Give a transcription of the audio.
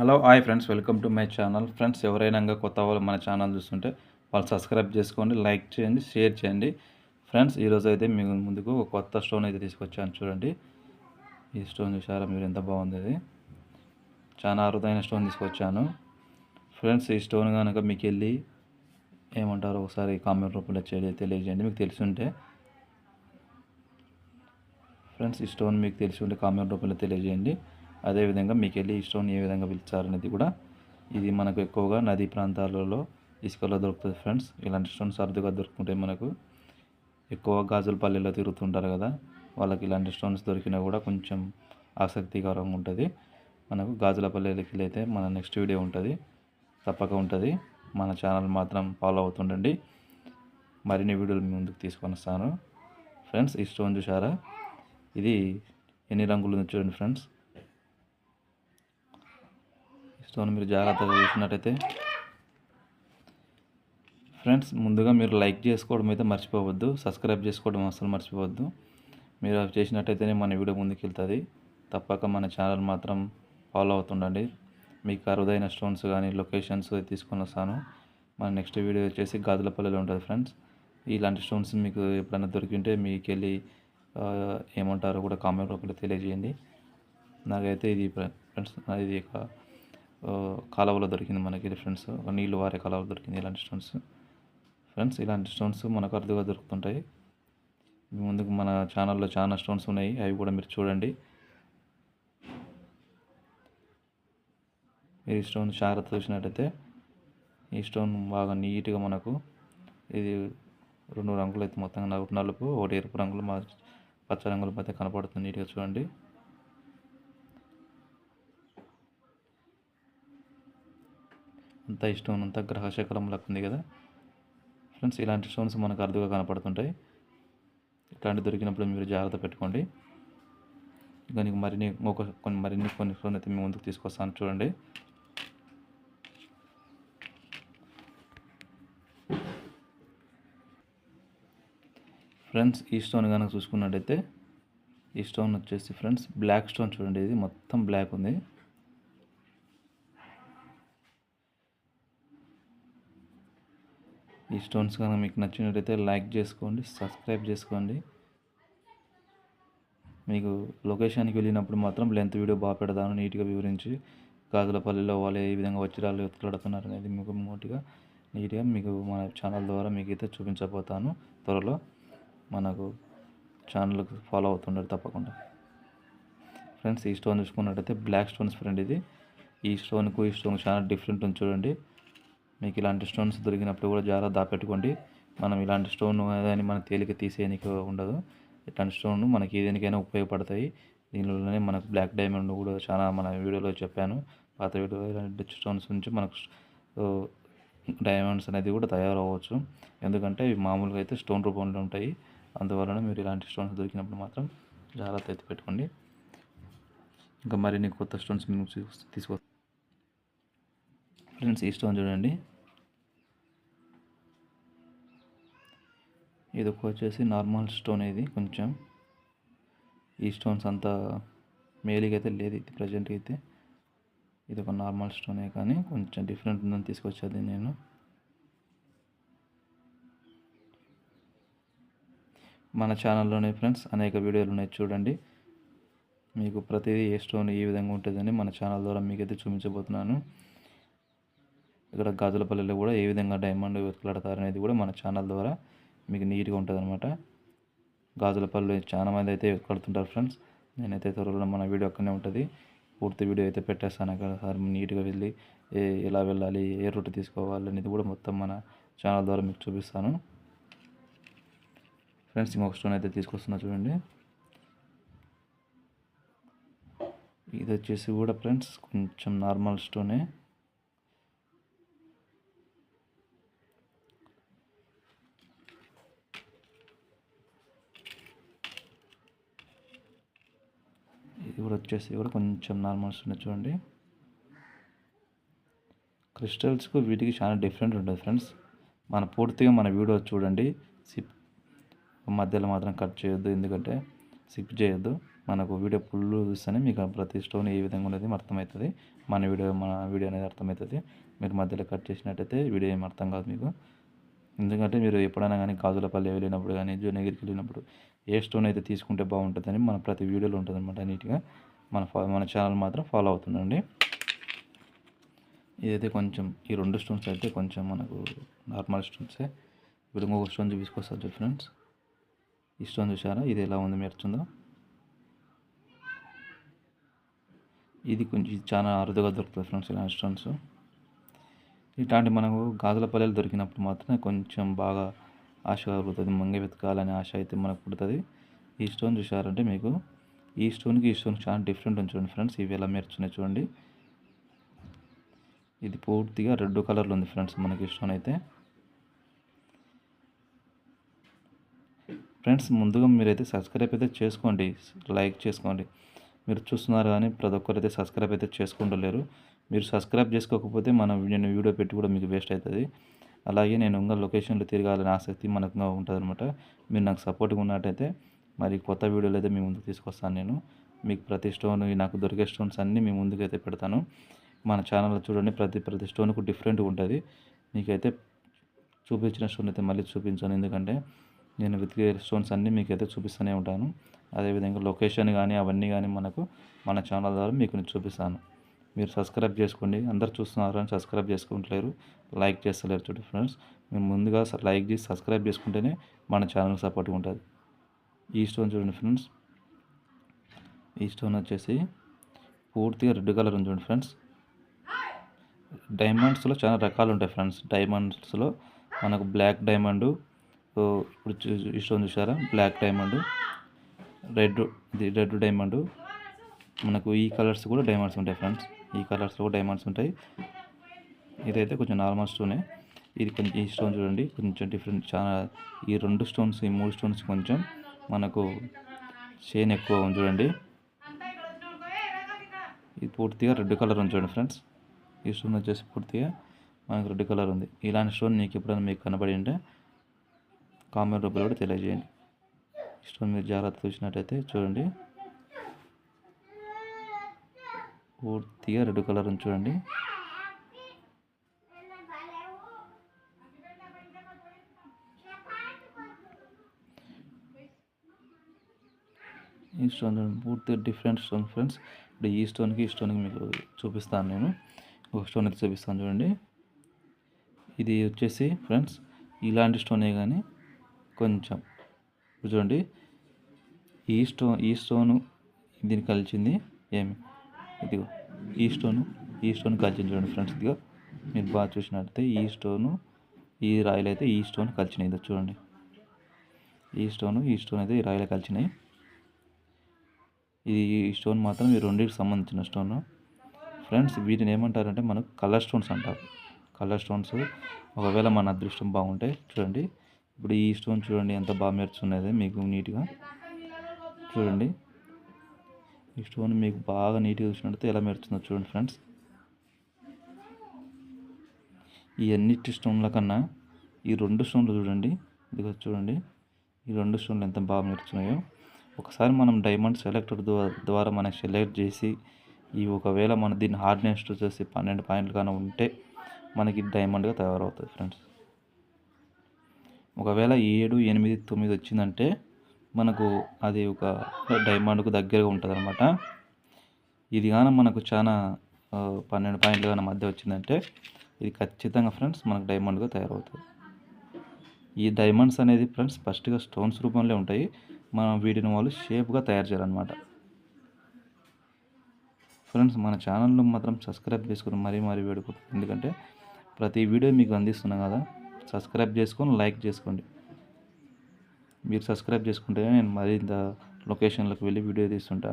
Hello hi friends, welcome to my channel. Friends, ఎవరైనా కొత్త వాళ్ళు మన ఛానల్ చూస్తుంటే వాళ్ళు సబ్స్క్రైబ్ చేసుకోండి, లైక్ చేయండి, షేర్ చేయండి. ఫ్రెండ్స్, ఈరోజు అయితే మీ ముందుకు ఒక కొత్త స్టోన్ అయితే తీసుకొచ్చాను. చూడండి, ఈ స్టోన్ చూసారా మీరు, ఎంత బాగుంది. అది చాలా అరుదైన స్టోన్ తీసుకొచ్చాను. ఫ్రెండ్స్, ఈ స్టోన్ కనుక మీకు వెళ్ళి ఏమంటారో ఒకసారి కామెంట్ రూపంలో తెలియజేయండి మీకు తెలిసి ఉంటే. ఫ్రెండ్స్, ఈ స్టోన్ మీకు తెలిసి ఉంటే కామెంట్ రూపంలో తెలియజేయండి. అదేవిధంగా మీకు వెళ్ళి ఈ స్టోన్ ఏ విధంగా పిలిచారనేది కూడా. ఇది మనకు ఎక్కువగా నదీ ప్రాంతాలలో ఇసుకలో దొరుకుతుంది ఫ్రెండ్స్. ఇలాంటి స్టోన్స్ అరుదుగా దొరుకుతుంటాయి మనకు. ఎక్కువ గాజులపల్లిలో తిరుగుతుంటారు కదా, వాళ్ళకి ఇలాంటి స్టోన్స్ దొరికినా కూడా కొంచెం ఆసక్తికరంగా ఉంటుంది. మనకు గాజులపల్లికి అయితే మన నెక్స్ట్ వీడియో ఉంటుంది, తప్పక ఉంటుంది. మన ఛానల్ మాత్రం ఫాలో అవుతుండండి. మరిన్ని వీడియోలు మీ ముందుకు తీసుకొని వస్తాను. ఫ్రెండ్స్, ఈ స్టోన్ చూసారా, ఇది ఎన్ని రంగులు ఉంది చూడండి ఫ్రెండ్స్. స్టోన్ మీరు జాగ్రత్తగా చూసినట్టయితే ఫ్రెండ్స్, ముందుగా మీరు లైక్ చేసుకోవడం అయితే మర్చిపోవద్దు, సబ్స్క్రైబ్ చేసుకోవడం అసలు మర్చిపోవద్దు. మీరు అవి చేసినట్టయితేనే మన వీడియో ముందుకు వెళ్తుంది. తప్పక మన ఛానల్ మాత్రం ఫాలో అవుతుండండి. మీకు అరుదైన స్టోన్స్ కానీ లొకేషన్స్ తీసుకొని వస్తాను. మన నెక్స్ట్ వీడియో వచ్చేసి గాజులపల్లిలో ఉంటుంది ఫ్రెండ్స్. ఇలాంటి స్టోన్స్ మీకు ఎప్పుడైనా దొరికింటే మీకు వెళ్ళి ఏమంటారో కూడా కామెంట్ రూపంలో తెలియజేయండి. నాకైతే ఇది ఫ్రెండ్స్, ఇది కాలువలో దొరికింది మనకి ఫ్రెండ్స్, నీళ్ళు వారే కాలువలో దొరికింది ఇలాంటి స్టోన్స్. ఫ్రెండ్స్, ఇలాంటి స్టోన్స్ మనకు అరుదుగా దొరుకుతుంటాయి. ముందుకు మన ఛానల్లో చాలా స్టోన్స్ ఉన్నాయి, అవి కూడా మీరు చూడండి. ఈ స్టోన్ జాగ్రత్త చూసినట్టయితే ఈ స్టోన్ బాగా నీట్గా మనకు, ఇది 2 రంగులు అయితే మొత్తంగా నలుపు, ఒకటి ఎరుపు రంగులు, పచ్చ రంగుల మధ్య కనపడుతుంది. నీట్గా చూడండి. అంతా ఈ స్టోన్ అంతా గ్రహశకలం లెక్క ఉంది కదా ఫ్రెండ్స్. ఇలాంటి స్టోన్స్ మనకు అరుదుగా కనపడుతుంటాయి. ఇట్లాంటి దొరికినప్పుడు మీరు జాగ్రత్త పెట్టుకోండి. దానికి మరిన్ని కొన్ని స్టోన్ అయితే మీ ముందుకు తీసుకొస్తాను చూడండి. ఫ్రెండ్స్, ఈ స్టోన్ కనుక చూసుకున్నట్టయితే ఈ స్టోన్ వచ్చేసి ఫ్రెండ్స్ బ్లాక్ స్టోన్. చూడండి, ఇది మొత్తం బ్లాక్ ఉంది. ఈ స్టోన్స్ కనుక మీకు నచ్చినట్టయితే లైక్ చేసుకోండి, సబ్స్క్రైబ్ చేసుకోండి. మీకు లొకేషన్కి వెళ్ళినప్పుడు మాత్రం లెంత్ వీడియో బాగా పెడతాను, నీట్గా వివరించి. గాజులపల్లిలో వాళ్ళు ఏ విధంగా వచ్చిరాళ్ళు ఎత్తులాడుతున్నారు అనేది మీకు నీట్గా మీకు మన ఛానల్ ద్వారా మీకు అయితే చూపించబోతాను త్వరలో. మనకు ఛానల్కి ఫాలో అవుతుండారు తప్పకుండా. ఫ్రెండ్స్, ఈ స్టోన్ చూసుకున్నట్టయితే బ్లాక్ స్టోన్స్ ఫ్రెండ్. ఇది ఈ స్టోన్కు ఈ స్టోన్ చాలా డిఫరెంట్ ఉంది చూడండి. మీకు ఇలాంటి స్టోన్స్ దొరికినప్పుడు కూడా జాగ్రత్త దాపెట్టుకోండి. మనం ఇలాంటి స్టోన్ అని మనం తేలిక తీసేయడానికి ఉండదు. ఇట్లాంటి స్టోన్ మనకి దేనికైనా ఉపయోగపడతాయి. దీనిలోనే మనకు బ్లాక్ డైమండ్ కూడా చాలా మన వీడియోలో చెప్పాను, పాత వీడియో. ఇలాంటి స్టోన్స్ నుంచి మనకు డైమండ్స్ అనేది కూడా తయారవ్వచ్చు. ఎందుకంటే ఇవి మామూలుగా అయితే స్టోన్ రూపంలో ఉంటాయి. అందువలన మీరు ఇలాంటి స్టోన్స్ దొరికినప్పుడు మాత్రం జాగ్రత్త ఎత్తి పెట్టుకోండి. ఇంకా మరిన్ని కొత్త స్టోన్స్ మేము తీసుకొస్తాం ఫ్రెండ్స్. ఈ స్టోన్ చూడండి, ఇది వచ్చేసి నార్మల్ స్టోన్. ఇది కొంచెం ఈ స్టోన్స్ అంతా మేలిగా అయితే లేదు ఇది ప్రజెంట్ అయితే. ఇది ఒక నార్మల్ స్టోనే కానీ కొంచెం డిఫరెంట్ ఉందని తీసుకొచ్చేది నేను. మన ఛానల్లోనే ఫ్రెండ్స్ అనేక వీడియోలు ఉన్నాయి చూడండి. మీకు ప్రతిదీ ఏ స్టోన్ ఏ విధంగా ఉంటుందని మన ఛానల్ ద్వారా మీకైతే చూపించబోతున్నాను. ఇక్కడ గాజులపల్లిలో కూడా ఏ విధంగా డైమండ్ వెతుకులాడతారు అనేది కూడా మన ఛానల్ ద్వారా మీకు నీట్గా ఉంటుంది అనమాట. గాజులపల్లి చాలా మంది అయితే వెతుకులాడుతుంటారు ఫ్రెండ్స్. నేనైతే త్వరలో మన వీడియో అక్కడనే ఉంటుంది, పూర్తి వీడియో అయితే పెట్టేస్తాను అక్కడ. సార్ నీట్గా వెళ్ళి ఎలా వెళ్ళాలి, ఏ రూట్ తీసుకోవాలి అనేది కూడా మొత్తం మన ఛానల్ ద్వారా మీకు చూపిస్తాను ఫ్రెండ్స్. ఇంకొక స్టోన్ అయితే తీసుకొస్తున్నా చూడండి. ఇది వచ్చేసి కూడా ఫ్రెండ్స్ కొంచెం నార్మల్ స్టోనే. ఇది కూడా వచ్చేసి కూడా కొంచెం నార్మల్ స్టోన్ చూడండి. క్రిస్టల్స్కు వీటికి చాలా డిఫరెంట్ ఉంటుంది ఫ్రెండ్స్. పూర్తిగా మన వీడియో చూడండి. మధ్యలో మాత్రం కట్ చేయొద్దు, ఎందుకంటే స్కిప్ చేయొద్దు. మనకు వీడియో ఫుల్ చూస్తేనే మీకు ప్రతి స్టోన్ ఏ విధంగా ఉన్నది అర్థమవుతుంది. మన వీడియో అనేది అర్థమవుతుంది. మీరు మధ్యలో కట్ చేసినట్టయితే వీడియో ఏం అర్థం కాదు మీకు. ఎందుకంటే మీరు ఎప్పుడైనా కానీ గాజులపల్లి వెళ్ళినప్పుడు కానీ జోనగిరికి వెళ్ళినప్పుడు ఏ స్టోన్ అయితే తీసుకుంటే బాగుంటుందని మన ప్రతి వీడియోలో ఉంటుందన్నమాట. నీట్గా మన ఛానల్ మాత్రం ఫాలో అవుతుండండి. ఇదైతే కొంచెం ఈ 2 స్టోన్స్ అయితే కొంచెం మనకు నార్మల్ స్టోన్సే. ఇప్పుడు ఇంకొక స్టోన్ చూపించుకొస్తాను ఫ్రెండ్స్. ఈ స్టోన్ చూసారా, ఇది ఎలా ఉంది మెరుస్తుందో. ఇది చాలా అరుదుగా దొరుకుతుంది ఫ్రెండ్స్ ఇలాంటి స్టోన్స్. ఇట్లాంటి మనకు గాజులపల్లెలు దొరికినప్పుడు మాత్రమే కొంచెం బాగా ఆశ కలుగుతుంది. మంగ వెతకాలనే ఆశ అయితే మనకు పుడుతుంది. ఈ స్టోన్ చూసారంటే మీకు ఈ స్టోన్కి ఈ స్టోన్కి చాలా డిఫరెంట్ ఉంది చూడండి ఫ్రెండ్స్. ఇవి ఎలా మెరుస్తున్నాయి చూడండి. ఇది పూర్తిగా రెడ్ కలర్లో ఉంది ఫ్రెండ్స్ మనకి ఈ స్టోన్ అయితే. ఫ్రెండ్స్ ముందుగా మీరైతే సబ్స్క్రైబ్ అయితే చేసుకోండి, లైక్ చేసుకోండి. మీరు చూస్తున్నారు కానీ ప్రతి ఒక్కరైతే సబ్స్క్రైబ్ అయితే చేసుకుంటలేరు. మీరు సబ్స్క్రైబ్ చేసుకోకపోతే నేను వీడియో పెట్టి కూడా మీకు వేస్ట్ అవుతుంది. అలాగే నేను ఇంకా లొకేషన్లో తిరగాలని ఆసక్తి మనకు ఉంటుంది అనమాట. మీరు నాకు సపోర్ట్గా ఉన్నట్టయితే మరి కొత్త వీడియోలు అయితే మీ ముందుకు తీసుకొస్తాను. నేను మీకు ప్రతి స్టోన్ నాకు దొరికే స్టోన్స్ అన్నీ మీ ముందుకు అయితే పెడతాను. మన ఛానల్లో చూడండి, ప్రతి స్టోన్కు డిఫరెంట్గా ఉంటుంది. మీకైతే చూపించిన స్టోన్ అయితే మళ్ళీ చూపించాను, ఎందుకంటే నేను వెతికే స్టోన్స్ అన్నీ మీకైతే చూపిస్తూనే ఉంటాను. అదేవిధంగా లొకేషన్ కానీ అవన్నీ కానీ మన ఛానల్ ద్వారా మీకు నేను చూపిస్తాను. మీరు సబ్స్క్రైబ్ చేసుకోండి. అందరు చూస్తున్నారు అని సబ్స్క్రైబ్ చేసుకుంటలేరు, లైక్ చేస్తలేరు చూడండి ఫ్రెండ్స్. మీరు ముందుగా లైక్ చేసి సబ్స్క్రైబ్ చేసుకుంటేనే మన ఛానల్ సపోర్ట్గా ఉంటుంది. ఈ స్టోన్ చూడండి ఫ్రెండ్స్. ఈ స్టోన్ వచ్చేసి పూర్తిగా రెడ్ కలర్ ఉంది చూడండి ఫ్రెండ్స్. డైమండ్స్లో చాలా రకాలు ఉంటాయి ఫ్రెండ్స్. డైమండ్స్లో మనకు బ్లాక్ డైమండ్, ఇప్పుడు ఈ స్టోన్ చూసారా, బ్లాక్ డైమండ్, రెడ్ డైమండ్, మనకు ఈ కలర్స్ కూడా డైమండ్స్ ఉంటాయి ఫ్రెండ్స్. ఈ కలర్స్లో కూడా డైమండ్స్ ఉంటాయి. ఇదైతే కొంచెం నార్మల్ స్టోనే. ఇది కొంచెం ఈ స్టోన్ చూడండి కొంచెం డిఫరెంట్. చాలా ఈ 2 స్టోన్స్ ఈ 3 స్టోన్స్ కొంచెం మనకు షేన్ ఎక్కువ ఉంది చూడండి. ఇది పూర్తిగా రెడ్ కలర్ ఉంది చూడండి ఫ్రెండ్స్. ఈ స్టోన్ వచ్చేసి పూర్తిగా మనకు రెడ్ కలర్ ఉంది. ఇలాంటి స్టోన్ ఎప్పుడైనా మీకు కనబడి ఉంటే కామెంట్ రూపంలో కూడా తెలియజేయండి. ఈ స్టోన్ మీరు జాగ్రత్త చూసినట్టయితే చూడండి, పూర్తిగా రెడ్ కలర్ ఉంది చూడండి. ఈ స్టోన్ పూర్తిగా డిఫరెంట్ స్టోన్ ఫ్రెండ్స్. ఇప్పుడు ఈ స్టోన్కి మీకు చూపిస్తాను. నేను ఒక స్టోన్ అయితే చూపిస్తాను చూడండి. ఇది వచ్చేసి ఫ్రెండ్స్ ఇలాంటి స్టోనే కానీ కొంచెం చూడండి. ఈ స్టోను దీన్ని కలిసింది ఏమి, ఇదిగో ఈ స్టోన్ కలిసింది చూడండి ఫ్రెండ్స్. ఇదిగో మీరు బాగా చూసినట్టయితే ఈ రాయిలు అయితే ఈ స్టోన్ కలిసినాయి. ఇది చూడండి, ఈ స్టోన్ అయితే ఈ రాయిలో కలిసినాయి. ఈ స్టోన్ మాత్రం ఈ రెండింటికి సంబంధించిన స్టోన్ ఫ్రెండ్స్. వీటిని ఏమంటారంటే మనకు కలర్ స్టోన్స్ అంటారు. కలర్ స్టోన్స్ ఒకవేళ మన అదృష్టం బాగుంటే చూడండి. ఇప్పుడు ఈ స్టోన్ చూడండి ఎంత బాగా మెరుస్తున్నది మీకు నీట్గా చూడండి. ఈ స్టోన్ మీకు బాగా నీట్గా చూసినట్టయితే ఎలా మెరుస్తుందో చూడండి ఫ్రెండ్స్. ఈ అన్నిటి స్టోన్ల కన్నా ఈ 2 స్టోన్లు చూడండి. ఇదిగో చూడండి, ఈ 2 స్టోన్లు ఎంత బాగా మెరుస్తున్నాయో. ఒకసారి మనం డైమండ్ సెలెక్టర్ ద్వారా మనకి సెలెక్ట్ చేసి ఒకవేళ మన దీన్ని హార్డ్నెస్ చూసేసి 12 పాయింట్లు కానీ ఉంటే మనకి డైమండ్గా తయారవుతుంది ఫ్రెండ్స్. ఒకవేళ 7, 8, 9 వచ్చిందంటే మనకు అది ఒక డైమండ్కు దగ్గరగా ఉంటుంది అనమాట. ఇది కానీ మనకు చాలా 12 పాయింట్లు కానీ మధ్య వచ్చిందంటే ఇది ఖచ్చితంగా ఫ్రెండ్స్ మనకు డైమండ్గా తయారవుతుంది. ఈ డైమండ్స్ అనేది ఫ్రెండ్స్ ఫస్ట్గా స్టోన్స్ రూపంలో ఉంటాయి. మనం వీటిని వాళ్ళు షేప్గా తయారు చేయాలన్నమాట. ఫ్రెండ్స్ మన ఛానల్లో మాత్రం సబ్స్క్రైబ్ చేసుకుని మరీ వేడుకుంటున్నాను, ఎందుకంటే ప్రతి వీడియో మీకు అందిస్తున్నాం కదా. సబ్స్క్రైబ్ చేసుకొని లైక్ చేసుకోండి. మీరు సబ్స్క్రైబ్ చేసుకుంటేనే నేను మరింత లొకేషన్లకు వెళ్ళి వీడియో తీస్తుంటా.